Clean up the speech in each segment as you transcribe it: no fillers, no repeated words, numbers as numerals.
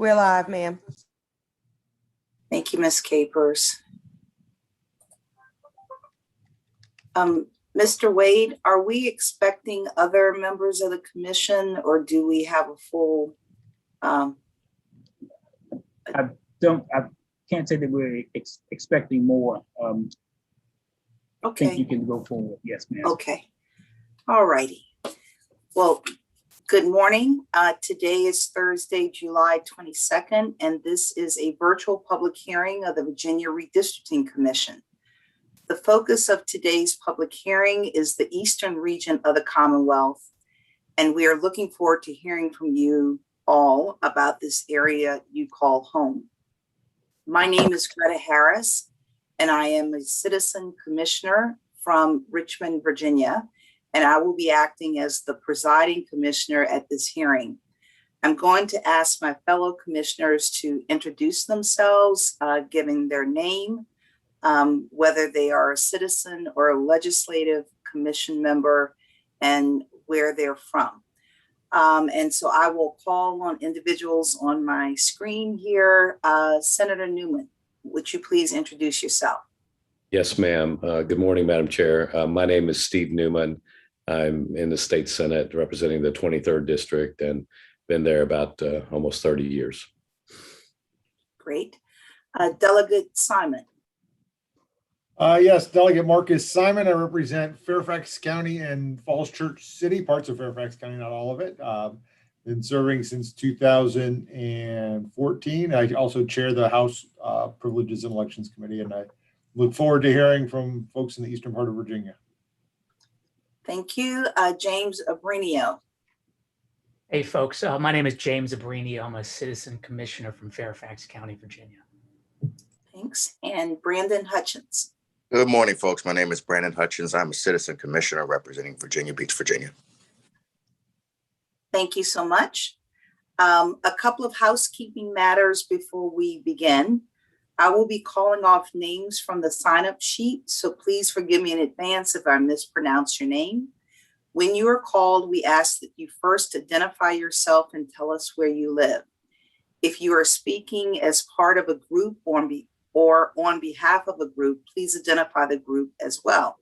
We're live, ma'am. Thank you, Ms. Capers. Mr. Wade, are we expecting other members of the commission, or do we have a full? I can't say that we're expecting more. Okay. I think you can go forward. Yes, ma'am. Okay. All righty. Well, good morning. Today is Thursday, July 22nd, and this is a virtual public hearing of the Virginia Redistricting Commission. The focus of today's public hearing is the Eastern region of the Commonwealth, and we are looking forward to hearing from you all about this area you call home. My name is Greta Harris, and I am a citizen commissioner from Richmond, Virginia, and I will be acting as the presiding commissioner at this hearing. I'm going to ask my fellow commissioners to introduce themselves, giving their name, whether they are a citizen or a legislative commission member, and where they're from. And so I will call on individuals on my screen here. Senator Newman, would you please introduce yourself? Yes, ma'am. Good morning, Madam Chair. My name is Steve Newman. I'm in the state Senate representing the 23rd District and been there about almost 30 years. Great. Delegate Simon. Yes, Delegate Marcus Simon. I represent Fairfax County and Falls Church City, parts of Fairfax County, not all of it. Been serving since 2014. I also chair the House Privileges and Elections Committee, and I look forward to hearing from folks in the eastern part of Virginia. Thank you. James Abrinio. Hey folks, my name is James Abrinio. I'm a citizen commissioner from Fairfax County, Virginia. Thanks. And Brandon Hutchins. Good morning, folks. My name is Brandon Hutchins. I'm a citizen commissioner representing Virginia Beach, Virginia. Thank you so much. A couple of housekeeping matters before we begin. I will be calling off names from the sign-up sheet, so please forgive me in advance if I mispronounce your name. When you are called, we ask that you first identify yourself and tell us where you live. If you are speaking as part of a group or on behalf of a group, please identify the group as well.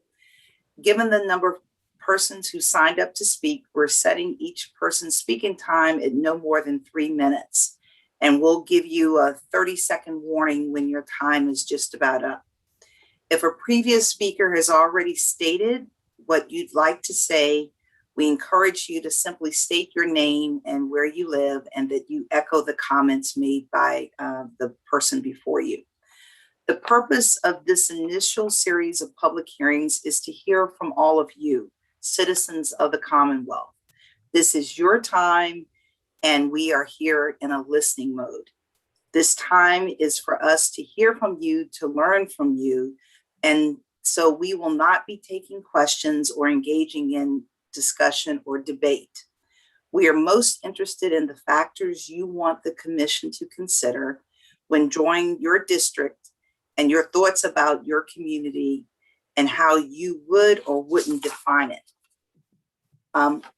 Given the number of persons who signed up to speak, we're setting each person's speaking time at no more than 3 minutes. And we'll give you a 30-second warning when your time is just about up. If a previous speaker has already stated what you'd like to say, we encourage you to simply state your name and where you live, and that you echo the comments made by the person before you. The purpose of this initial series of public hearings is to hear from all of you, citizens of the Commonwealth. This is your time, and we are here in a listening mode. This time is for us to hear from you, to learn from you, and so we will not be taking questions or engaging in discussion or debate. We are most interested in the factors you want the commission to consider when drawing your district, and your thoughts about your community and how you would or wouldn't define it.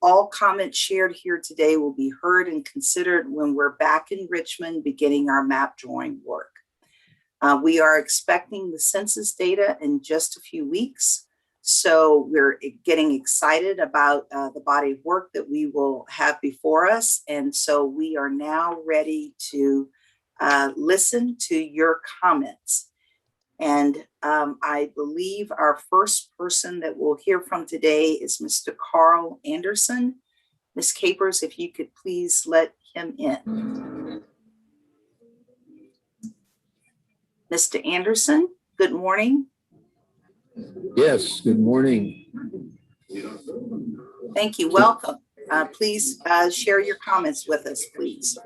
All comments shared here today will be heard and considered when we're back in Richmond beginning our map drawing work. We are expecting the census data in just a few weeks, so we're getting excited about the body of work that we will have before us. And so we are now ready to listen to your comments. And I believe our first person that we'll hear from today is Mr. Carl Anderson. Ms. Capers, if you could please let him in. Mr. Anderson, good morning. Yes, good morning. Thank you. Welcome. Please share your comments with us, please.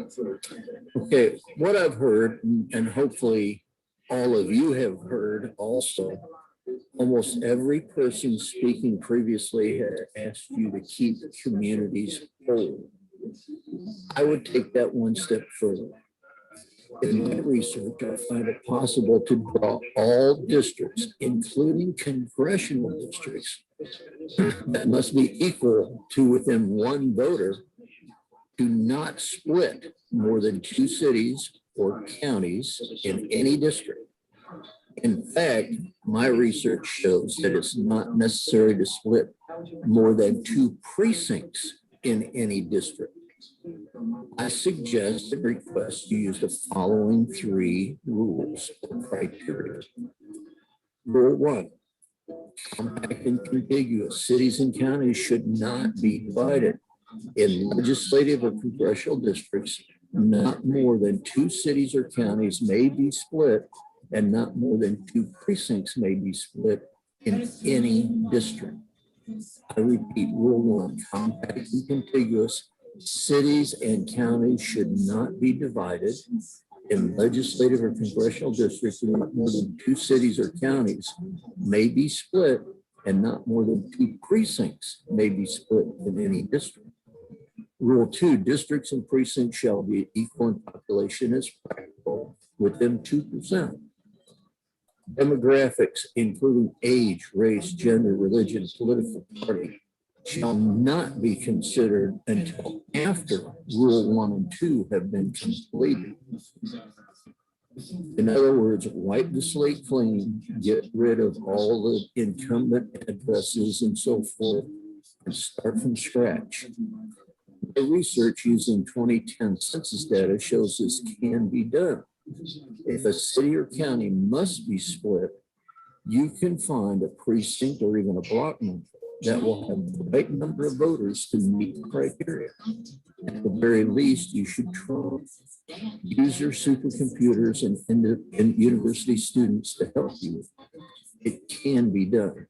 Okay, what I've heard, and hopefully all of you have heard also, almost every person speaking previously had asked you to keep communities whole. I would take that one step further. In my research, I find it possible to draw all districts, including congressional districts, that must be equal to within one voter, do not split more than 2 cities or counties in any district. In fact, my research shows that it's not necessary to split more than 2 precincts in any district. I suggest and request you use the following 3 rules or criteria. Rule 1, compact and contiguous cities and counties should not be divided. In legislative or congressional districts, not more than 2 cities or counties may be split, and not more than 2 precincts may be split in any district. I repeat, rule 1, compact and contiguous cities and counties should not be divided. In legislative or congressional districts, not more than 2 cities or counties may be split, and not more than 2 precincts may be split in any district. Rule 2, districts and precincts shall be equal in population as practical within 2%. Demographics, including age, race, gender, religion, political party, shall not be considered until after Rule 1 and 2 have been completed. In other words, wipe the slate clean, get rid of all the incumbent addresses and so forth, and start from scratch. The research using 2010 census data shows this can be done. If a city or county must be split, you can find a precinct or even a block number that will have the right number of voters to meet the criteria. At the very least, you should try. Use your supercomputers and university students to help you. It can be done.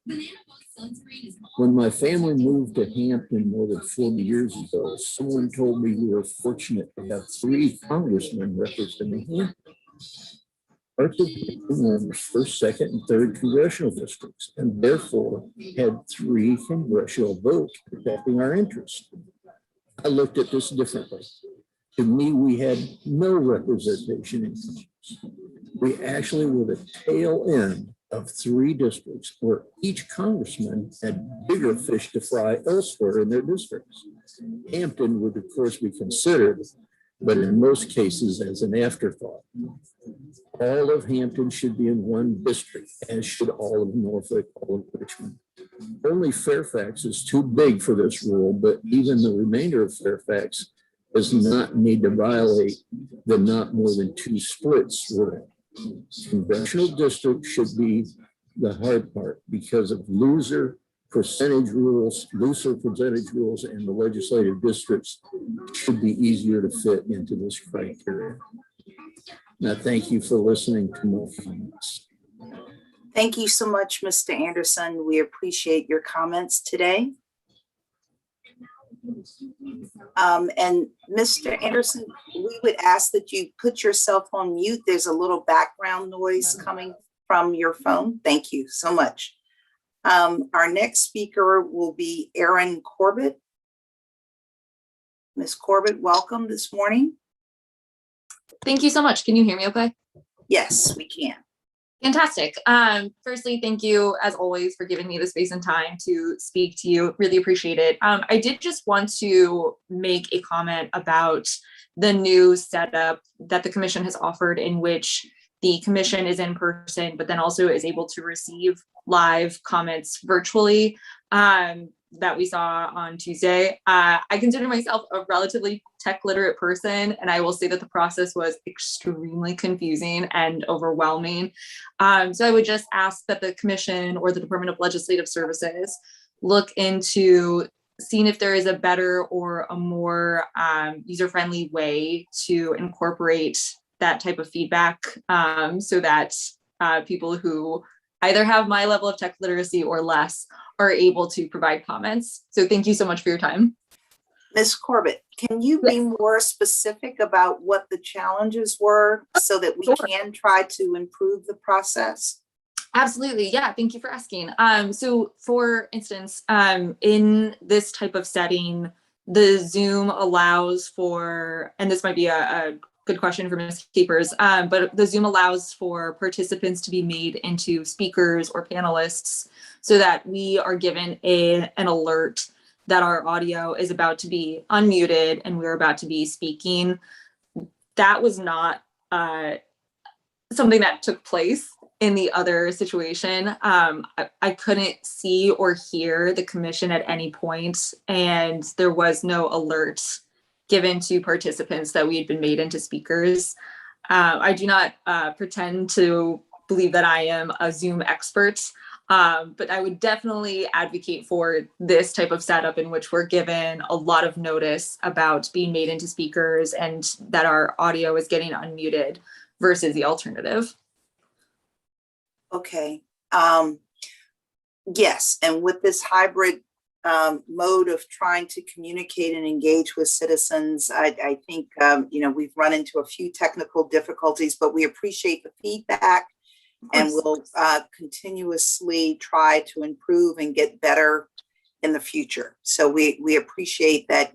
When my family moved to Hampton more than 40 years ago, someone told me we were fortunate to have 3 congressmen representing Hampton. Parts of Hampton were in the 1st, 2nd, and 3rd congressional districts, and therefore had 3 congressional votes protecting our interests. I looked at this differently. To me, we had no representation in Congress. We actually were the tail end of 3 districts where each congressman had bigger fish to fry elsewhere in their districts. Hampton would, of course, be considered, but in most cases as an afterthought. All of Hampton should be in 1 district, as should all of Norfolk, all of Richmond. Only Fairfax is too big for this rule, but even the remainder of Fairfax does not need to violate the not more than 2 splits rule. Congressional districts should be the hard part because of looser percentage rules, and the legislative districts should be easier to fit into this criteria. Now, thank you for listening to my comments. Thank you so much, Mr. Anderson. We appreciate your comments today. And Mr. Anderson, we would ask that you put yourself on mute. There's a little background noise coming from your phone. Thank you so much. Our next speaker will be Erin Corbett. Ms. Corbett, welcome this morning. Thank you so much. Can you hear me okay? Yes, we can. Fantastic. Firstly, thank you as always for giving me the space and time to speak to you. Really appreciate it. I did just want to make a comment about the new setup that the commission has offered, in which the commission is in person, but then also is able to receive live comments virtually. That we saw on Tuesday. I consider myself a relatively tech literate person, and I will say that the process was extremely confusing and overwhelming. So I would just ask that the Commission or the Department of Legislative Services look into seeing if there is a better or a more user-friendly way to incorporate that type of feedback, so that people who either have my level of tech literacy or less are able to provide comments. So thank you so much for your time. Ms. Corbett, can you be more specific about what the challenges were so that we can try to improve the process? Absolutely. Yeah. Thank you for asking. So for instance, in this type of setting, the Zoom allows for, and this might be a good question for Ms. Capers, but the Zoom allows for participants to be made into speakers or panelists so that we are given an alert that our audio is about to be unmuted and we're about to be speaking. that was not something that took place in the other situation. I couldn't see or hear the commission at any point, and there was no alert given to participants that we had been made into speakers. I do not pretend to believe that I am a Zoom expert, but I would definitely advocate for this type of setup in which we're given a lot of notice about being made into speakers and that our audio is getting unmuted versus the alternative. Okay. Yes, and with this hybrid mode of trying to communicate and engage with citizens, I think, we've run into a few technical difficulties, but we appreciate the feedback and we'll continuously try to improve and get better in the future. So we appreciate that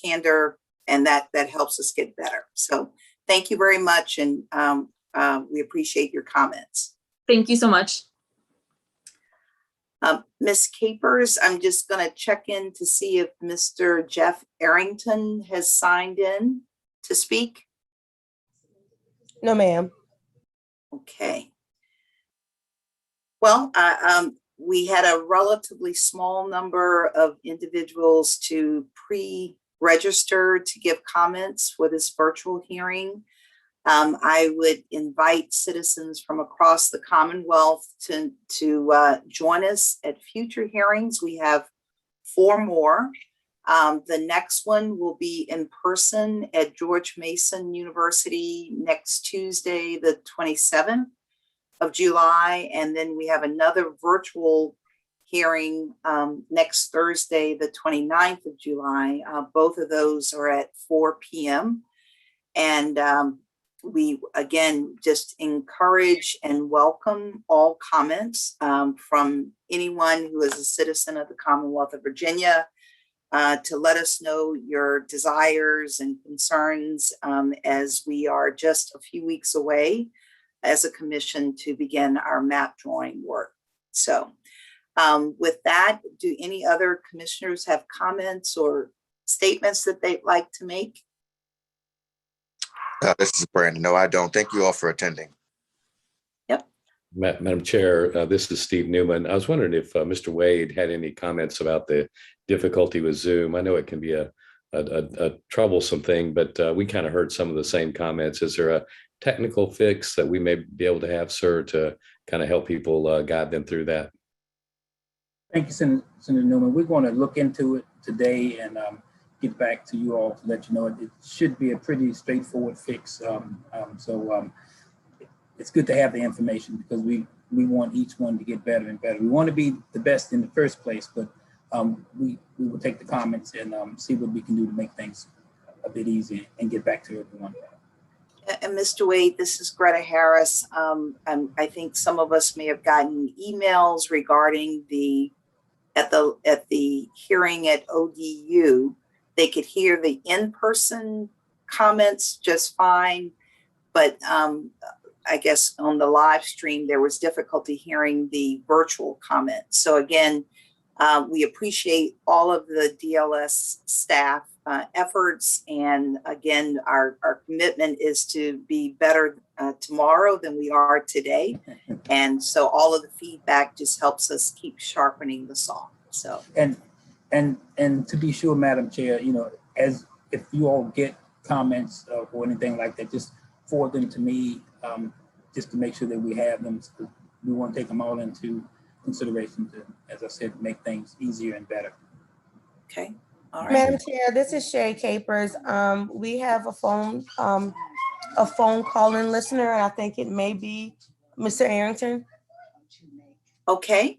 candor, and that helps us get better. So thank you very much, and we appreciate your comments. Thank you so much. Ms. Capers, I'm just going to check in to see if Mr. Jeff Arrington has signed in to speak. No, ma'am. Okay. Well, we had a relatively small number of individuals to pre-register to give comments for this virtual hearing. I would invite citizens from across the Commonwealth to join us at future hearings. We have 4 more. The next one will be in person at George Mason University next Tuesday, the 27th of July. And then we have another virtual hearing next Thursday, the 29th of July. Both of those are at 4 p.m. And we, again, just encourage and welcome all comments from anyone who is a citizen of the Commonwealth of Virginia to let us know your desires and concerns as we are just a few weeks away as a commission to begin our map drawing work. So with that, do any other commissioners have comments or statements that they'd like to make? This is Brandon. No, I don't. Thank you all for attending. Yep. Madam Chair, this is Steve Newman. I was wondering if Mr. Wade had any comments about the difficulty with Zoom. I know it can be a troublesome thing, but we kind of heard some of the same comments. Is there a technical fix that we may be able to have, sir, to kind of help people guide them through that? Thank you, Senator Newman. We're going to look into it today and get back to you all to let you know it should be a pretty straightforward fix. It's good to have the information because we want each one to get better and better. We want to be the best in the first place, but we will take the comments and see what we can do to make things a bit easier and get back to everyone. And Mr. Wade, this is Greta Harris. I think some of us may have gotten emails regarding at the hearing at ODU. They could hear the in-person comments just fine, but I guess on the live stream, there was difficulty hearing the virtual comments. So again, we appreciate all of the DLS staff efforts. And again, our commitment is to be better tomorrow than we are today. And so all of the feedback just helps us keep sharpening the saw. So and to be sure, Madam Chair, as if you all get comments or anything like that, just forward them to me, just to make sure that we have them. We want to take them all into consideration to, as I said, make things easier and better. Okay. All right. Madam Chair, this is Sherry Capers. We have a phone call-in listener, and I think it may be Mr. Arrington. Okay.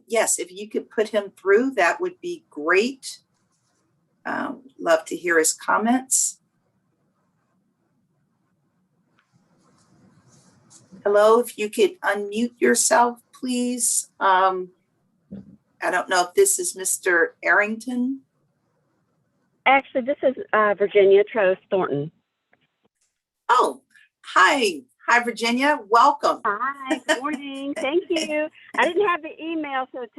Yes, if you could put him through, that would be great. Love to hear his comments. Hello, if you could unmute yourself, please. I don't know if this is Mr. Arrington. Actually, this is Virginia Trost Thornton. Oh, hi. Hi, Virginia. Welcome. Hi, good morning. Thank you. I didn't have the email, so it's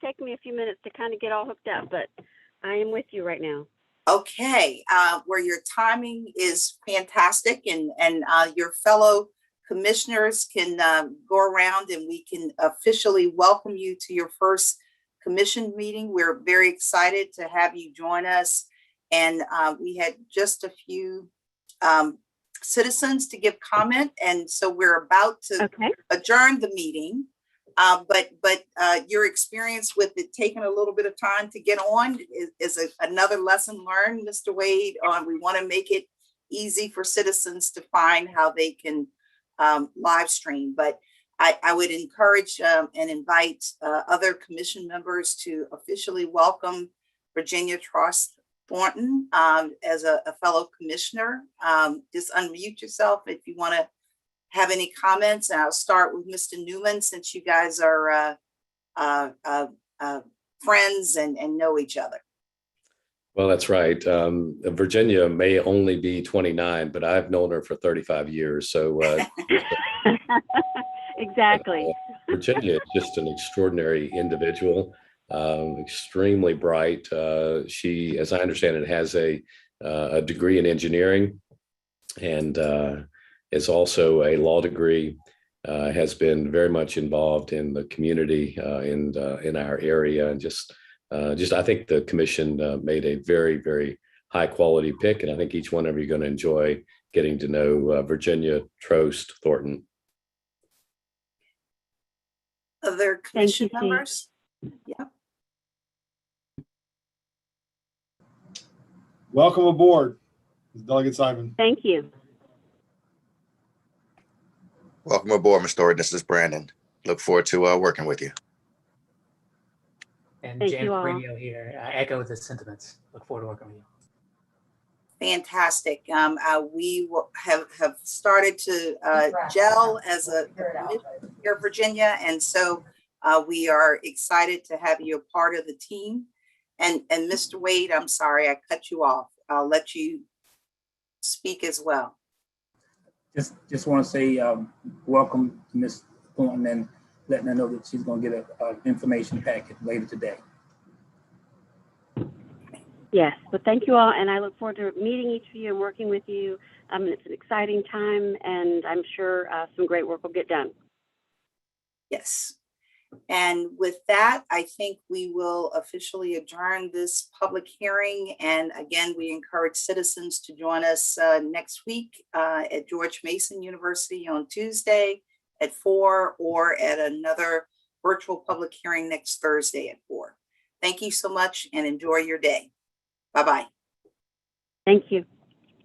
taken me a few minutes to kind of get all hooked up, but I am with you right now. Okay, where your timing is fantastic and your fellow commissioners can go around and we can officially welcome you to your first commission meeting. We're very excited to have you join us. And we had just a few citizens to give comment. And so we're about to adjourn the meeting. But your experience with it taking a little bit of time to get on is another lesson learned, Mr. Wade. We want to make it easy for citizens to find how they can live stream. But I would encourage and invite other commission members to officially welcome Virginia Trost Thornton as a fellow commissioner. Just unmute yourself if you want to have any comments. And I'll start with Mr. Newman, since you guys are friends and know each other. Well, that's right. Virginia may only be 29, but I've known her for 35 years. So Exactly. Virginia is just an extraordinary individual, extremely bright. She, as I understand it, has a degree in engineering and is also a law degree, has been very much involved in the community in our area. And just I think the commission made a very, very high quality pick. And I think each one of you are going to enjoy getting to know Virginia Trost Thornton. Other commission members? Yeah. Welcome aboard, Delegate Simon. Thank you. Welcome aboard, Ms. Thornton. This is Brandon. Look forward to working with you. And Thank James you all. Brenio here. I echo the sentiments. Look forward to working with you. Fantastic. We have started to gel as a commission here in Virginia. And so we are excited to have you a part of the team. And Mr. Wade, I'm sorry, I cut you off. I'll let you speak as well. Just want to say welcome to Ms. Thornton and letting her know that she's going to get an information packet later today. Yes, but thank you all, and I look forward to meeting each of you and working with you. It's an exciting time, and I'm sure some great work will get done. Yes. And with that, I think we will officially adjourn this public hearing. And again, we encourage citizens to join us next week at George Mason University on Tuesday at 4 or at another virtual public hearing next Thursday at 4. Thank you so much and enjoy your day. Bye-bye. Thank you.